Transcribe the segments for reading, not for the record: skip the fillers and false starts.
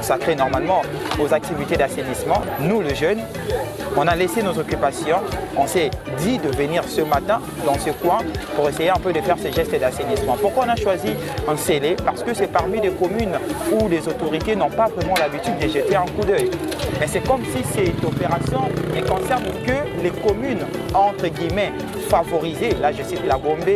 consacrés normalement aux activités d'assainissement. Nous, les jeunes, on a laissé nos occupations. On s'est dit de venir ce matin dans ce coin pour essayer un peu de faire ces gestes d'assainissement. Pourquoi on a choisi un scellé? Parce que c'est parmi les communes où les autorités n'ont pas vraiment l'habitude de jeter un coup d'œil. Mais c'est comme si cette opération ne concerne que les communes, entre guillemets, favorisées. Là, je cite la Gombe,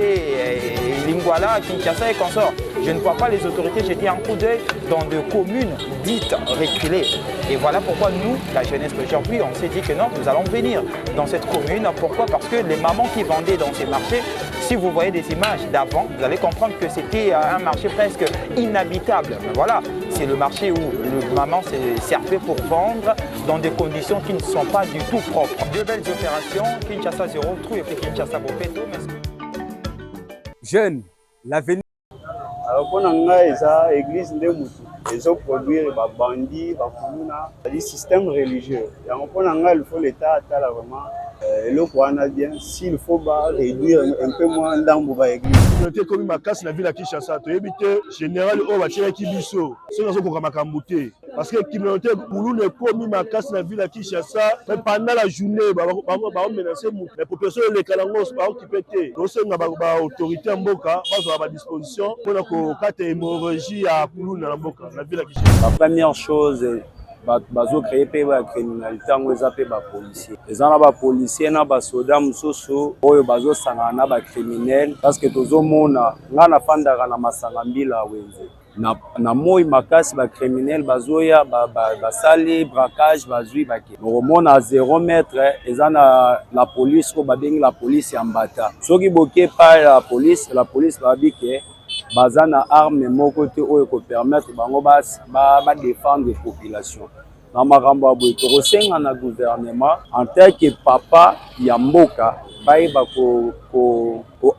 Lingwala, Kinshasa et consorts. Je ne vois pas les autorités jeter un coup d'œil dans des communes dites reculées. Et voilà pourquoi nous, la jeunesse d'aujourd'hui, on s'est dit que non, nous allons venir dans cette commune. Pourquoi? Parce que les mamans qui vendaient dans ces marchés, si vous voyez des images d'avant, vous allez comprendre que c'était un marché presque inhabitable. Mais voilà, c'est le marché où le maman s'est servait pour vendre dans des conditions qui ne sont pas du tout propres. Deux belles opérations, Kinshasa 0, Trou et puis Kinshasa Bopeto. Jeune, l'avenir. Alors, pour l'église de Moutou, ils ont produit des bandits, des systèmes religieux. Et pour il faut l'État vraiment. Le Kouana bien, s'il faut réduire un peu moins d'ambo à l'église. Communauté comme ma casse la ville à Kinshasa, tu éviter général au bâtiment qui biso. C'est dans ce qu'on va camboter. Parce que la communauté Boulou ne comme ma casse la ville à Kinshasa, mais pendant la journée, on menacer les populations les Kalangos par qui pété. Donc c'est une autorité en Boka, on a disposition pour la carte hémorragie à Boulou dans la Boka, la ville à Kinshasa. La première chose, bazo créer la criminalité en appelé les policiers. Les gens les policiers na ba soda mususu oyo bazo sangana ba criminel parce que tozo mona ngana fandaka na masanga mbila wenze. Na moi makasi ba criminel bazoya ba sali braquage bazui bake. Nomona à 0 mètre ezana la police ko babengi la police ya mbata. Soki boké pa la police va bike bazana arme moko te oyo ko permettre bango ba défendre les populations. Dans makambo ya boye tokosenga na gouvernement en tant que papa ya mboka bayiba ko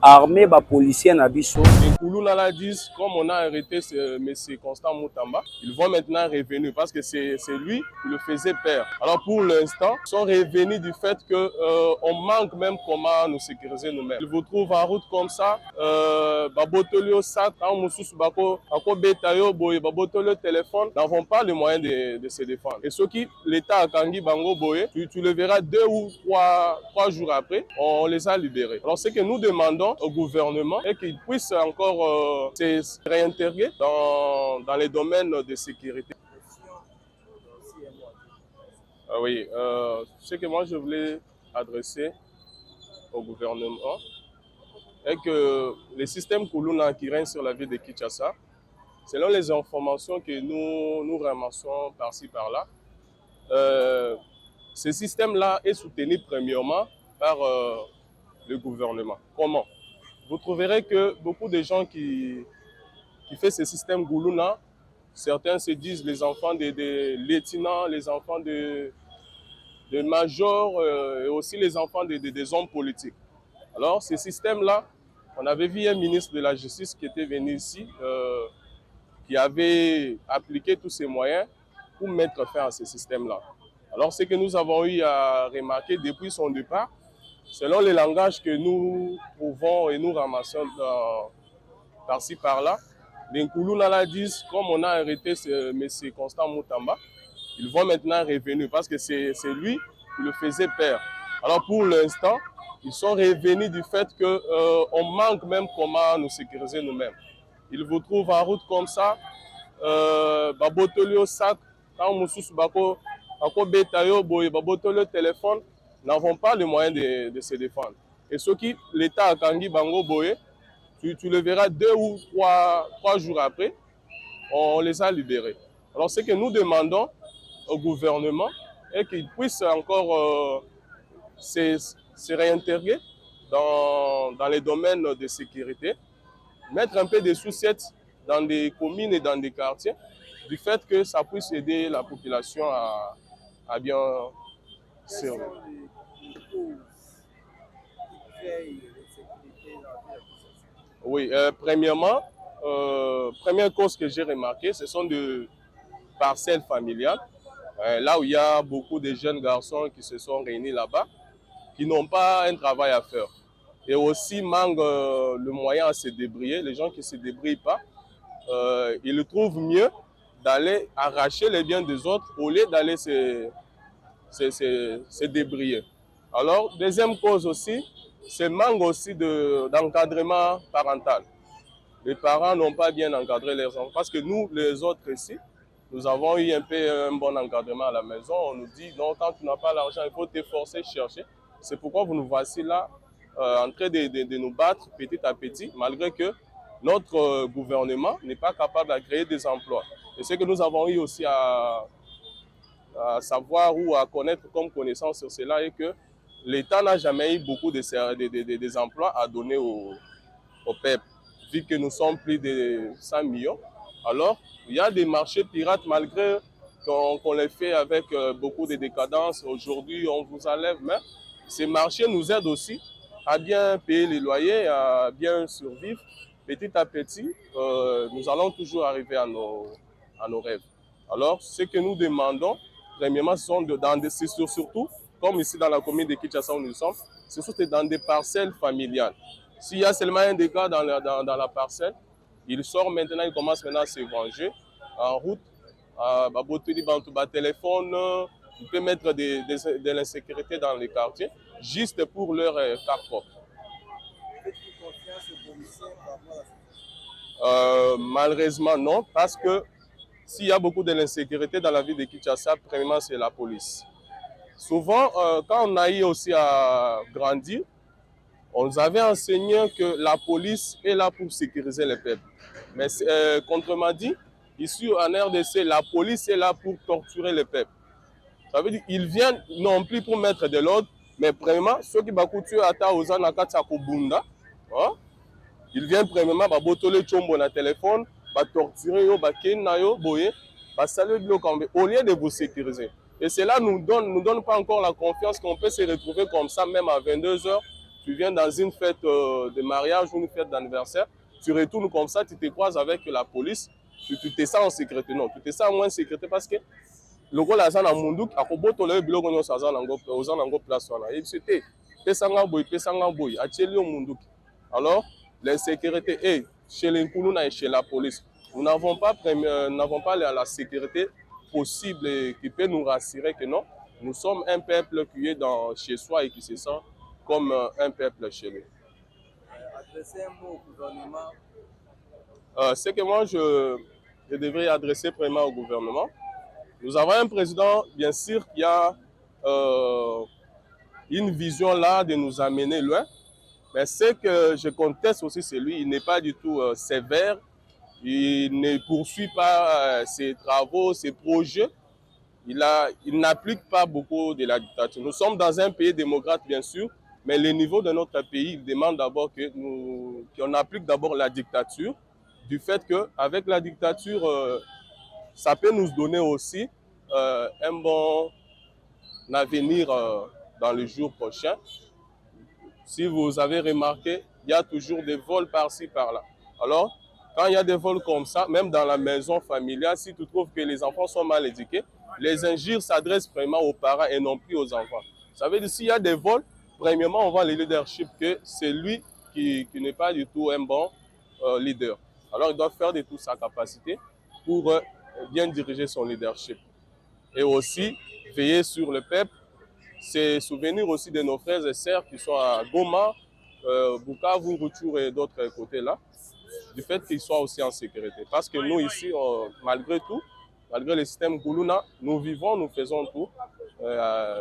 armer ba policiers na biso. Koulouna la disent, comme on a arrêté M. Constant Moutamba, ils vont maintenant revenir parce que c'est lui qui le faisait peur. Alors pour l'instant, ils sont revenus du fait qu'on manque même comment nous sécuriser nous-mêmes. Ils vous trouvent en route comme ça, babotolio sac, babotolio téléphone, n'avons pas les moyens de se défendre. Et ce qui l'État a kangi bango boye, tu le verras 2 ou 3 jours après, on les a libérés. Alors ce que nous demandons au gouvernement est qu'il puisse encore se réintégrer dans les domaines de sécurité. Oui, ce que moi je voulais adresser au gouvernement est que le système Koulouna qui règne sur la ville de Kinshasa, selon les informations que nous ramassons par-ci par-là, ce système-là est soutenu premièrement par le gouvernement. Comment? Vous trouverez que beaucoup de gens qui font ce système Koulouna, certains se disent les enfants des lieutenants, les enfants de majors et aussi les enfants des hommes politiques. Alors, ce système-là, on avait vu un ministre de la Justice qui était venu ici, qui avait appliqué tous ces moyens pour mettre fin à ce système-là. Alors, ce que nous avons eu à remarquer depuis son départ, selon le langage que nous trouvons et nous ramassons par-ci par-là, les Koulouna la disent, comme on a arrêté M. Constant Moutamba, ils vont maintenant revenir parce que c'est lui qui le faisait peur. Alors pour l'instant, ils sont revenus du fait qu'on manque même comment nous sécuriser nous-mêmes. Ils vous trouvent en route comme ça, babotolio sac, quand mususu bako betayo boye babotolio téléphone, n'avons pas les moyens de se défendre. Et ce qui l'État a kangi bango boye, tu le verras 2 ou 3 jours après, on les a libérés. Alors ce que nous demandons au gouvernement est qu'il puisse encore se réintégrer dans les domaines de sécurité, mettre un peu de sous-sièges dans des communes et dans des quartiers, du fait que ça puisse aider la population à bien survivre. Oui, premièrement, première cause que j'ai remarqué, ce sont des parcelles familiales, là où il y a beaucoup de jeunes garçons qui se sont réunis là-bas, qui n'ont pas un travail à faire. Et aussi manquent le moyen à se débrouiller. Les gens qui ne se débrouillent pas, ils trouvent mieux d'aller arracher les biens des autres au lieu d'aller se débriller. Alors, deuxième cause aussi, c'est le manque aussi d'encadrement parental. Les parents n'ont pas bien encadré leurs enfants parce que nous, les autres ici, nous avons eu un peu un bon encadrement à la maison. On nous dit, non, quand tu n'as pas l'argent, il faut t'efforcer, chercher. C'est pourquoi vous nous voici là, en train de nous battre petit à petit, malgré que notre gouvernement n'est pas capable de créer des emplois. Et ce que nous avons eu aussi à savoir ou à connaître comme connaissance sur cela est que l'État n'a jamais eu beaucoup des emplois à donner au peuple. Vu que nous sommes plus de 100 millions, alors il y a des marchés pirates malgré qu'on les fait avec beaucoup de décadence. Aujourd'hui, on vous enlève, mais ces marchés nous aident aussi à bien payer les loyers, à bien survivre. Petit à petit, nous allons toujours arriver à nos rêves. Alors, ce que nous demandons, premièrement, ce sont surtout, comme ici dans la commune de Kinshasa où nous sommes, ce sont dans des parcelles familiales. S'il y a seulement un dégât dans la parcelle, il sort maintenant, il commence maintenant à se venger en route, à téléphone, il peut mettre de l'insécurité dans les quartiers, juste pour leur carte propre. Malheureusement non, parce que s'il y a beaucoup de l'insécurité dans la ville de Kinshasa, premièrement c'est la police. Souvent, quand on a eu aussi à grandir, on nous avait enseigné que la police est là pour sécuriser les peuples. Mais contrairement dit, ici en RDC, la police est là pour torturer les peuples. Ça veut dire qu'ils viennent non plus pour mettre de l'ordre, mais premièrement, ceux qui ont tué à Ozanakata Kobunda, ils viennent premièrement botole chombo na téléphone, torturer yo, kenna yo, boye, saluer au lieu de vous sécuriser. Et cela nous donne pas encore la confiance qu'on peut se retrouver comme ça, même à 22 h. Tu viens dans une fête de mariage ou une fête d'anniversaire, tu retournes comme ça, tu te croises avec la police, tu te sens en sécurité. Non, tu te sens moins en sécurité parce que le gars là, il y a un monde qui a un biloko aux place. Alors, l'insécurité est chez les Nkoulouna et chez la police. Nous n'avons pas la sécurité possible et qui peut nous rassurer que non, nous sommes un peuple qui est chez soi et qui se sent comme un peuple chez lui. Adresser un mot au gouvernement. C'est que moi, je devrais adresser vraiment au gouvernement. Nous avons un président, bien sûr, qui a une vision là de nous amener loin. Mais ce que je conteste aussi, c'est lui, il n'est pas du tout sévère. Il ne poursuit pas ses travaux, ses projets. Il n'applique pas beaucoup de la dictature. Nous sommes dans un pays démocrate, bien sûr, mais le niveau de notre pays, il demande d'abord qu'on applique d'abord la dictature, du fait qu'avec la dictature, ça peut nous donner aussi un bon avenir dans les jours prochains. Si vous avez remarqué, il y a toujours des vols par-ci, par-là. Alors, quand il y a des vols comme ça, même dans la maison familiale, si tu trouves que les enfants sont mal éduqués, les injures s'adressent vraiment aux parents et non plus aux enfants. Ça veut dire s'il y a des vols, premièrement, on voit le leadership que c'est lui qui n'est pas du tout un bon leader. Alors, il doit faire de toute sa capacité pour bien diriger son leadership. Et aussi, veiller sur le peuple, c'est souvenir aussi de nos frères et sœurs qui sont à Goma, Bukavu, Rutshuru et d'autres côtés là, du fait qu'ils soient aussi en sécurité. Parce que nous ici, malgré tout, malgré le système Goulouna, nous vivons, nous faisons tout,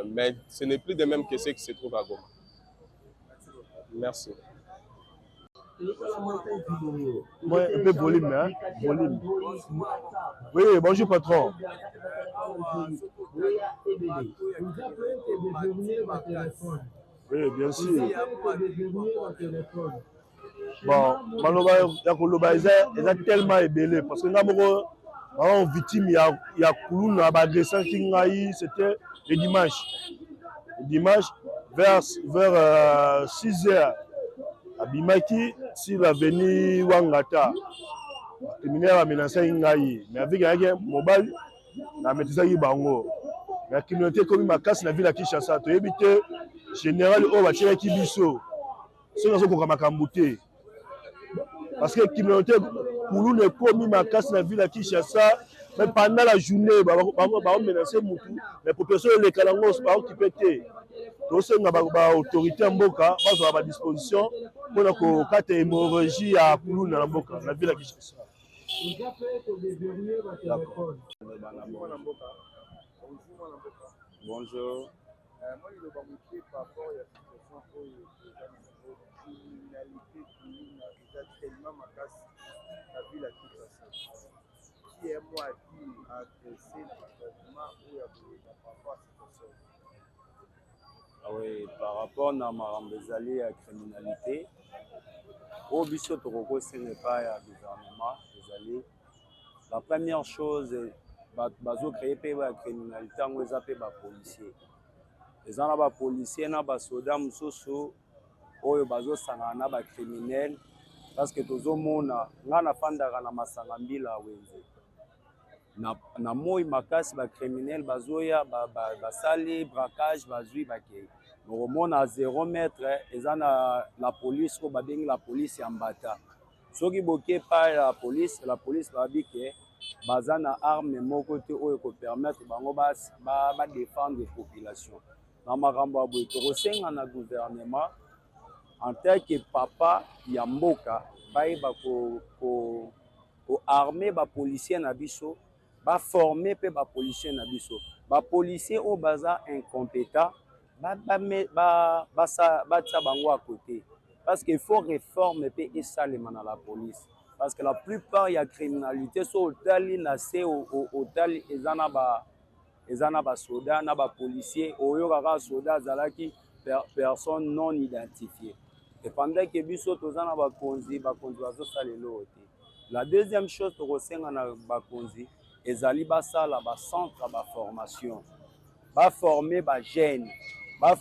mais ce n'est plus de même que ce qui se trouve à Goma. Merci. Ouais, un peu volume, hein? Volume. Oui, bonjour patron. Oui, bien sûr. Bon, maloba ya koloba eza tellement ébélé parce que ngamoko vraiment victime ya kuluna ba agresseur qui ngai c'était le dimanche. Le dimanche vers 6 h abimaki sur l'avenue Wangata. Criminel a menacé ngai mais avec un mobile na metizaki bango. La communauté comme ma casse la ville à Kinshasa to éviter général o ba tiraki biso. Ceux qui sont makambuté. Parce que la communauté Kouloune est commis ma casse la ville à Kinshasa, mais pendant la journée menacer mutu mais population les kalangos ba occupé té tosenga ba autorité mboka bazwa ba disposition pour ko kata hémorragie ya kuluna na mboka na ville ya Kinshasa. Bonjour. Moi, il va montrer par rapport à la situation où la criminalité est tellement macasse la ville à Kinshasa. Qui est moi qui a adressé le gouvernement où il y a par rapport à cette situation? Ah oui, par rapport à Marambezali à la criminalité, au biso Toroko, ce n'est pas le gouvernement. La première chose, bazo créer la criminalité, on les appelle les policiers. Les gens les policiers, les soldats, les oyo bazo sangana ba criminel parce que tozomona ngana fandaka na masanga mbila wenze na moi makasi ba criminel bazoya basali braquage bazui bakei nomona 0 mètre ezana la police ko babengi la police ya mbata soki boke pa la police babike bazana arme moko te oyo ko permettre bango ba défendre population na makambo boye tokosenga na gouvernement en tant que papa ya mboka bayeba ko armer ba policier na biso ba former pe ba policier na biso ba policier o baza incompétent ba tia bango à côté parce qu'il faut réforme pe esalema na la police parce que la plupart ya criminalité so otali na se otali ezana ba soda na ba policier oyo kaka soda azalaki personne non identifiée. Et pendant que biso tozana bakonzi bazo salelo te. La deuxième chose to kosenga na bakonzi ezali basala ba centre ba formation. Ba former ba jeunes, ba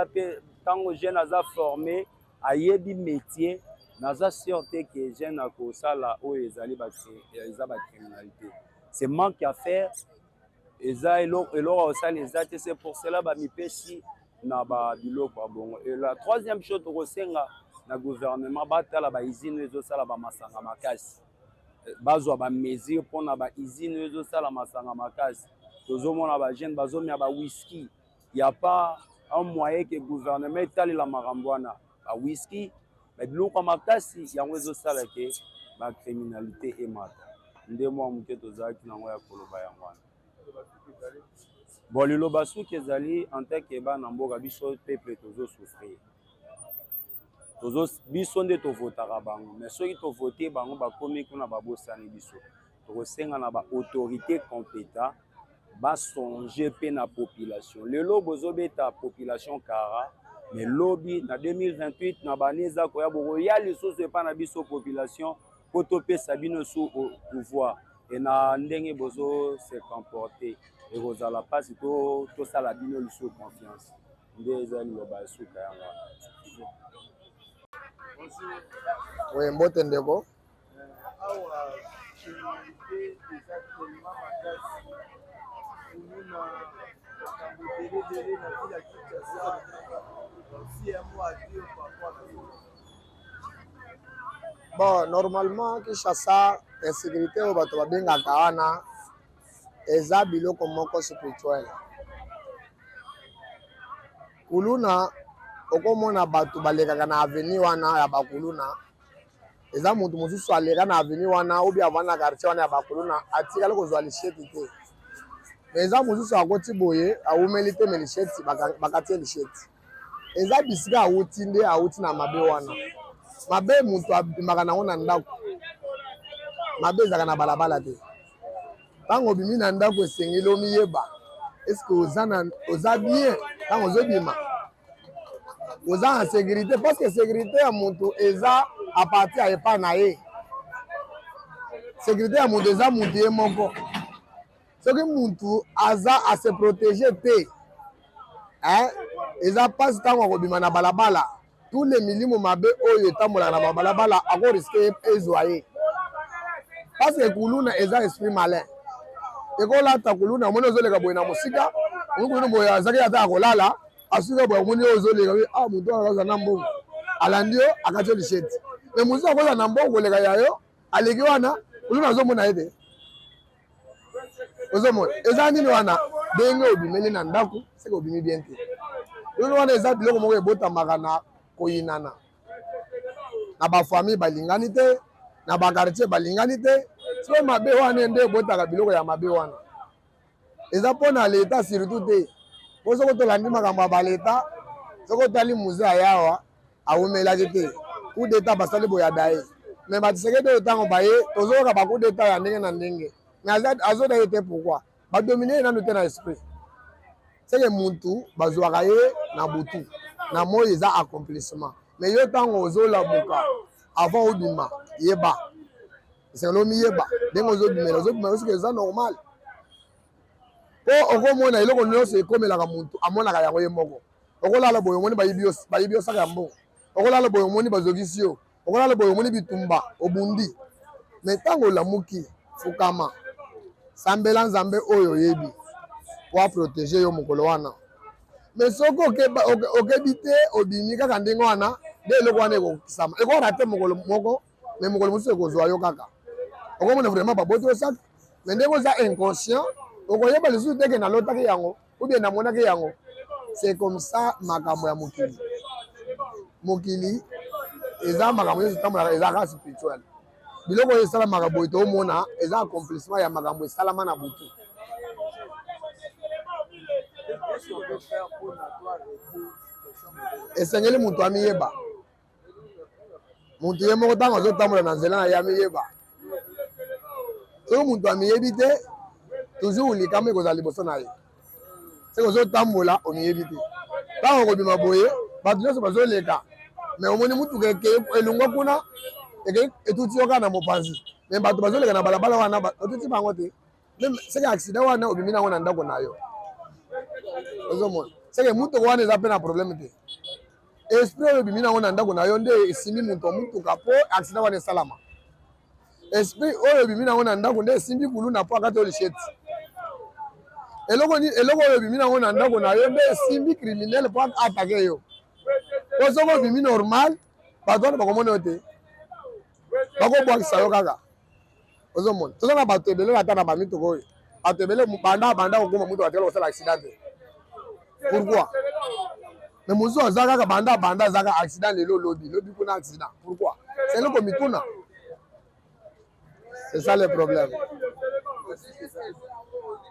pe tango jeune aza formé ayebi métier naza sûreté que jeune ako sala o ezali ba criminalité. C'est manque à faire eza elo osala ezate c'est pour cela ba mipesi na ba biloko bongo. Et la troisième chose to kosenga na gouvernement batala ba izine ezo sala ba masanga makasi bazwa ba mesure pona ba izine ezo sala masanga makasi tozomona ba jeune bazomia ba whisky y a pas un moyen que gouvernement etali la marambwana ba whisky ba biloko makasi yango ezo sala ke ba criminalité emata ndemo muke tozaki nango ya koloba yangwana. Bon, le lobasu qui est allé en tant que bana mboka biso peuple tozo souffrir. Tozo biso nde to votera bango, mais ceux qui to voter bango ba komi kuna ba bosani biso. To senga na ba autorité compétent ba songer pe na population. Le lobo zobeta population kara, mais lobby na 2028 na baneza ko ya boko ya lisusu pa na biso population poto pe sabino sous au pouvoir et na ndenge bozo se comporter. Et vous allez pas si tout ça la bino le sous confiance. Des amis le bas sous kayanga. Oui, mbote ndeko. Awa sécurité exactement makasi. Kuna kambodele na bila Kinshasa. Si un mois Dieu par rapport. Bon, normalement Kinshasa insécurité au bato babengaka wana eza biloko moko spirituel. Kuluna okomona bato balekaka na avenue wana ya bakuluna eza mutu mosusu aleka na avenue wana obi avanda na quartier wana ya bakuluna atikali kozwa lisheti te eza mosusu akoti boye awumeli te me lisheti bakatie lisheti eza bisika awuti nde awuti na mabe wana mabe mutu abimaka nango na ndako mabe ezaka na balabala te tango bimi na ndako esengeli omiyeba eske oza bien tango ozobima oza en sécurité parce que sécurité ya mutu eza a partir ya epa na ye sécurité ya mutu eza mutu ye moko soki mutu aza a se protéger te eza mpasi ntango akobima na balabala tous les milimo mabe oyo etambolaka na balabala akoriske ezwa ye parce que kuluna eza esprit malin ekolata kuluna omoni ozoleka boye na mosika kuluna boye azaki ata akolala asuka boye omoni oyo ozoleka moto akaza na mbongo alandi yo akati yo lisheti me mosusu akoza na mbongo koleka yayo aleki wana kuluna azomona ye te ozomona eza nini wana ndenge obimeli na ndako seke obimi bien te lelo wana eza biloko moko ebotamaka na koyinana na bafamille balingani te na bakartier balingani te soki mabe wana nde ebotaka biloko ya mabe wana eza mpona leta surtout te po soki tolandi makambo ya baleta soki otali musée ayawa awumelaki te coup d'état basali boyada ye mais batisekedi oyo ntango baye tozoyoka bacoup d'état ya ndenge na ndenge mais azoda ye te pourquoi badomine ye nanu te na esprit seke muntu bazwaka ye na butu na moi eza accomplissement mais yo ntango ozolamuka avant obima yeba esengeli omiyeba ndenge ozobimela soki eza normal po okomona eloko nyonso ekomelaka muntu amonaka yango ye moko okolala boye omoni bayibi yo saka ya mbongo okolala boye omoni bazokisi yo okolala boye omoni bitumba obundi mais ntango olamuki fukama sambela nzambe oyo oyebi po aprotege yo mokolo wana mais soki okebi te obimi kaka ndenge wana nde eloko wana ekokisama ekokaka te mokolo moko mais mokolo mosusu ekozwa yo kaka okomona vraiment baboti osaki mais ndenge oza inconscient okoyeba lisusu teke nalotaki yango oubien namonaki yango c'est comme ça makambo ya mokili mokili eza makambo nyonso etambolaka eza kaka spirituel biloko oyo esalamaka boye toomona eza accomplissement ya makambo esalama na butu esengeli mutu amiyeba mutu ye moko ntango azotambola na nzela na ye amiyeba soki mutu amiyebi te toujours likama ekozala liboso na ye soki ozotambola omiyebi te ntango okobima boye bato nyonso bazoleka mais omoni mutuka elongwa kuna etuti yo kaka na mopanzi mais bato bazoleka na balabala wana otuti bango te seke accident wana obimi nango na ndako na yo ozomona seke mutuka wana eza mpe na problème te esprit oyo obimi nango na ndako na yo nde esimbi mutuka mpo accident wana esalama esprit oyo obimi nango na ndako nde esimbi kuluna mpo akati olisheti eloko oyo obimi nango na ndako na yo nde esimbi criminel mpo atake yo po soki obimi normal bato wana bakomona yo te bakobwakisa yo kaka ozomona toza na bato ebele ata na bamituka oyo bato ebele banda kokoma mutu batikala kosala accident te pourquoi mais mosusu aza kaka banda aza kaka accident lelo lobi kuna accident pourquoi c'est eloko mituna c'est ça le problème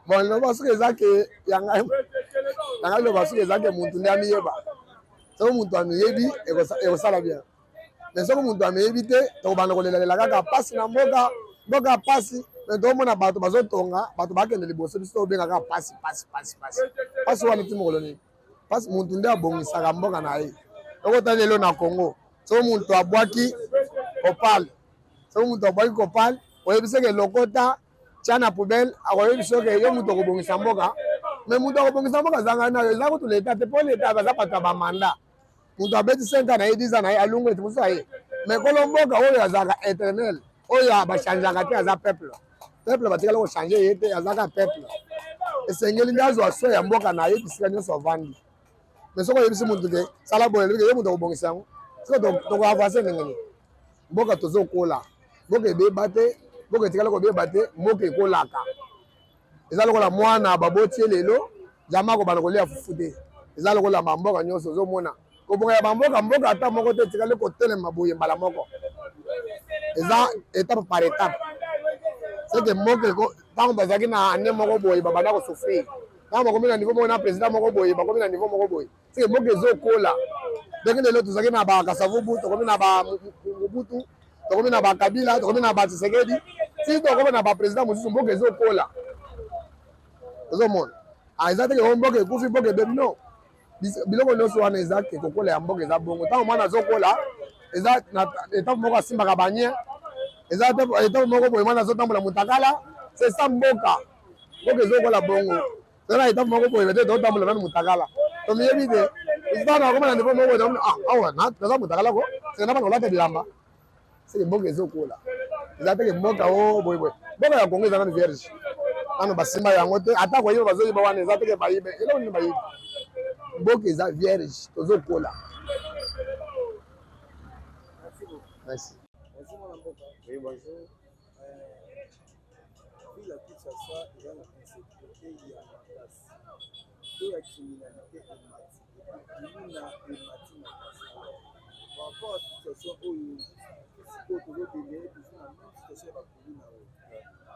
bon loba soki eza ke yanga loba soki eza ke muntu nde amiyeba soki muntu amiyebi ekosala bien mais soki muntu amiyebi te tokobanda kolelalela kaka pasi na mboka pasi mais toomona bato bazotonga bato bakende liboso biso tobenga kaka pasi wana ti mokolo nini pasi muntu nde abongisaka mboka na ye okotali lelo na Congo soki muntu abwaki kopale oyebi soki elokota tia na poubelle akoyebi soki yo mutu akobongisa mboka mais mutu akobongisa mboka azanga nayo eza kutu leta te mpo leta baza bato ya bamanda mutu abeti 5 ans na ye 10 ans na ye alungu ete mosusu aye mais kolo mboka oyo azalaka éternel oyo bachangeaka te aza peuple batikala kochange ye te azalaka peuple esengeli nde azwa so ya mboka na ye bisika nyonso avandi mais soki oyebisi mutu ke sala boye ye mutu akobongisa yango soki tokoavance ndenge nini mboka tozokola mboka ebeba te mboka etikala kobeba te mboka ekolaka eza lokola mwana baboti ye lelo jama akobanda kolia fufu te eza lokola bamboka nyonso ozomona kobonga ya mboka ata moko te etikali kotelema boye mbala moko eza étape par étape seke mboka ntango bazalaki na ane moko boye babanda kosouffrir ntango bakomi na niveau moko na président moko boye bakomi na niveau moko boye seke mboka ezokola ndenge lelo tozalaki na bakasavubu tokomi na bamubutu tokomi na bakabila tokomi na batshisekedi si tokomi na baprésident mosusu mboka ezokola ozomona eza teke o mboka ekufi mboka ebebi non biloko nyonso wana eza ke kokola ya mboka eza bongo ntango mwana azokola eza na etape moko asimbaka banie eza etape moko boye mwana azotambola mutakala c'est ça mboka ezokola bongo toza na etape moko boye bete totambola nanu mutakala tomiyebi te ntango akoma na niveau moko boye awa naza mutakala ko seke na bana kolata bilamba seke mboka ezokola eza teke mboka o boyeboye mboka ya kongo eza nanu vierge nano basimba yango te ata koyeba bazoyeba wana eza teke bayibe eloko nini bayibi mboka eza vierge tozokola. Merci. Oui, bonjour. Ville à Kinshasa, il y a la il y a ma place. Il y a criminalité et mati. Il y a mati ma place. Par rapport à la situation où si vous pouvez délire, vous avez la même situation à Kuluna.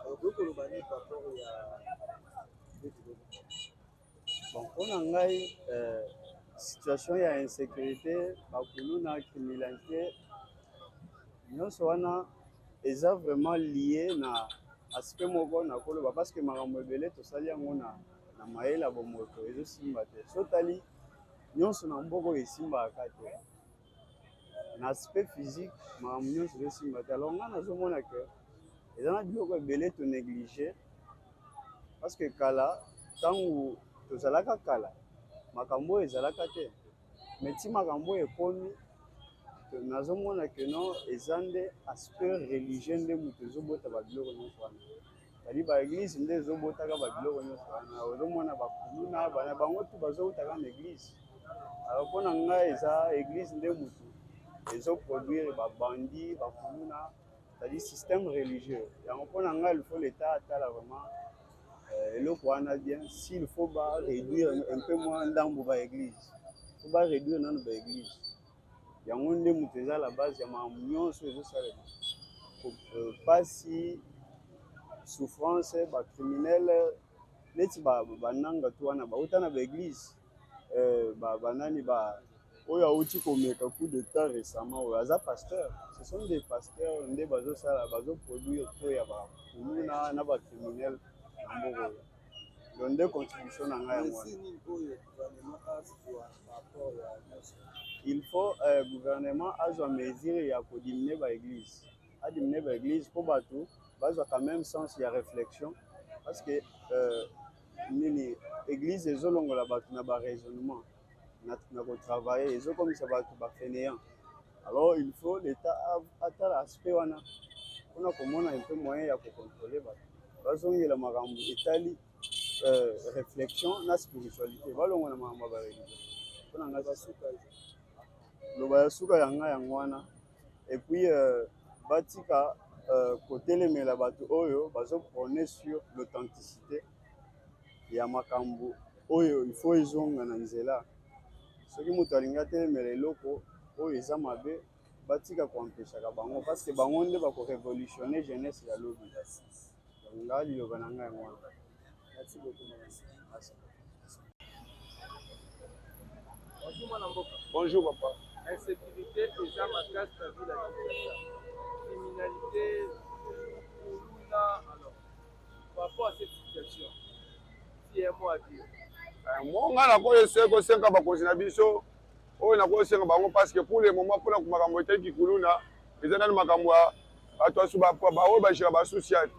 Alors, vous pouvez le par rapport à bon, on a une situation de insécurité, la criminalité, nous sommes vraiment liés à l'aspect de parce que nous sommes na maela bomoto ezo simba te sotali nyonso na mboko esimba akate na aspect physique makambo nyonso ezo simba te alors nga nazomona ke eza na biloko ebele to négligé parce que kala ntango tozalaka kala makambo oyo ezalaka te mais ti makambo oyo ekomi nazomona ke non eza nde aspect religieux nde moto ezobota babiloko nyonso wana tali ba église nde ezobotaka babiloko nyonso wana ozomona bakuluna bana bango tu bazowutaka na église alors mpona ngai eza église nde motu ezoproduire babandi bakuluna tali système religieux yango mpona ngai il faut l'état atala vraiment eloko wana bien s'il faut ba réduire un peu moins ndambo ba église faut ba réduire nano ba église yango nde motu eza la base ya makambo nyonso ezosalema pasi souffrance ba criminel neti bananga tu wana bauta na ba église banani oyo auti komeka coup d'état récemment oyo aza pasteur ce sont des pasteurs nde bazoproduire to ya bakuluna na bacriminel na mboka oyo donc nde contribution na ngai yango il faut gouvernement azwa mesure ya kodimine ba église adimine ba église po bato bazwa quand même sens ya réflexion parce que nini église ezolongola bato na baraisonnement na kotravaille ezokomisa bato bafainéant alors il faut l'état atala aspect wana mpona komona un peu moyen ya kocontrôle bato bazongela makambo etali réflexion na spiritualité balongola makambo ya bareligion mpona ngai basuka loba ya suka ya ngai yango wana et puis batika kotelemela bato oyo bazoprône sur l'authenticité ya makambo oyo il faut ezonga na nzela soki moto alingi atelemela eloko oyo eza mabe batika koampeshaka bango parce que bango nde bakorévolutionne jeunesse ya lobi ngai liloba na ngai yango wana. Merci beaucoup. Bonjour mon amboka. Bonjour papa. Insécurité eza makasi na ville ya Kinshasa. Criminalité, alors par rapport à cette situation, si un mot à dire. Moi nga nakoyesa kosenga bakonzi na biso oyo nakosenga bango parce que pour le moment mpona makambo eteki kuluna eza nani makambo ya bato asu baoyo bashira basociate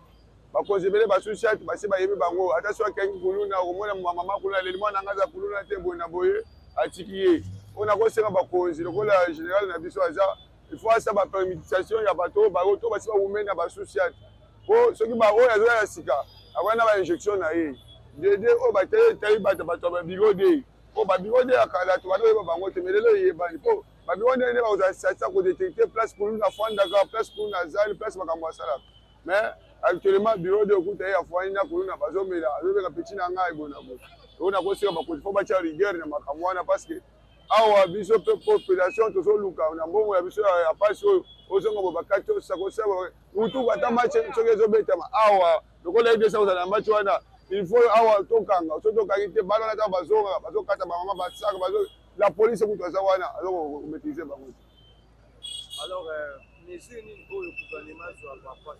bakonzi ebele basociate basi bayebi bango ata so akengi kuluna okomona mama kuluna leli mwana nga aza kuluna te boye na boye atiki ye oyo nakosenga bakonzi lokola général na biso aza il faut asa bapermutation ya bato oyo to basi bawumeni na basociate po soki oyo azoya ya sika akoya na bainjection na ye dede oyo bateyetayi bato babiro de po babiro de ya kala to bato oyeba bango te mais lelo eyebani po babiro de nde bakozala sasa kodetecte place kuluna afandaka place kuluna azali place makambo asalaka mais actuellement biro de okuta ye afwani na kuluna bazomela azobenga peti na ngai boye na boye oyo nakosika bakonzi fo batya rigueur na makambo wana parce que awa biso mpe population tozoluka na mbongo ya biso ya pasi oyo ozonga boye bakati osakosaba utuku ata match soki ezobetama awa lokola yebisa kozala na match wana il faut awa tokanga so tokangi te bana ata bazokata bamama basaka la police kutu aza wana azokomaîtriser bango te. Alors mesure nini oyo gouvernement azwa par rapport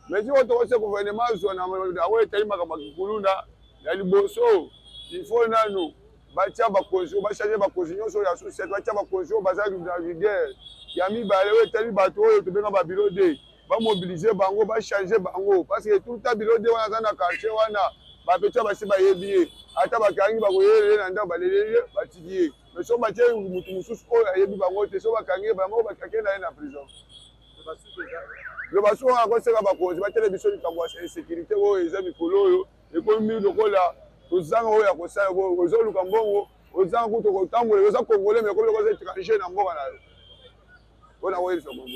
mesure oyo tokosi gouvernement azwa na awo etali makambo ya kikuluna ya liboso il faut nanu batia bakonzi bachange bakonzi nyonso oyo ya société batia bakonzi oyo baza na rigueur ya mibale oyo etali bato oyo tobenga babilo de bamobilize bango bachange bango parce que tout le bilo de wana aza na quartier wana bapetia basi bayebi ye ata bakangi bakoyelele na ndako baleleli ye batiki ye mais so batie motu mosusu oyo ayebi bango te so bakangi ye bango bakake na ye na prison lobasu oyo akoseka bakonzi batele biso likambo ya insécurité oyo eza mikolo oyo ekomi lokola tozanga oyo ya kosala ozoluka mbongo ozanga kutu kotambola oza congolais mais ekomi lokola étranger na mboka na yo mpona koyebisa kongo.